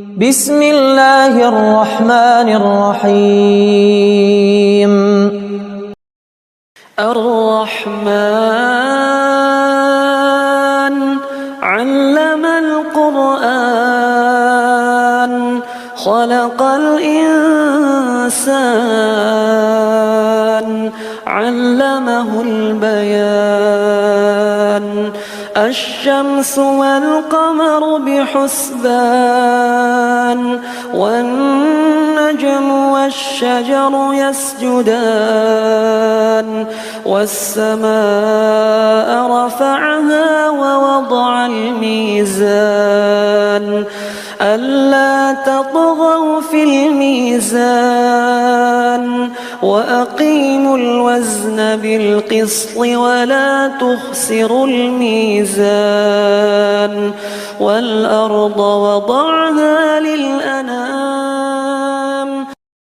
بسم الله الرحمن الرحيم. الرحمن علم القرآن خلق الإنسان علمه البيان الشمس والقمر بحسبان والنجم والشجر يسجدان والسماء رفعها ووضع الميزان ألا تطغوا في الميزان وأقيموا الوزن بالقسط ولا تخسروا الميزان والأرض وضعها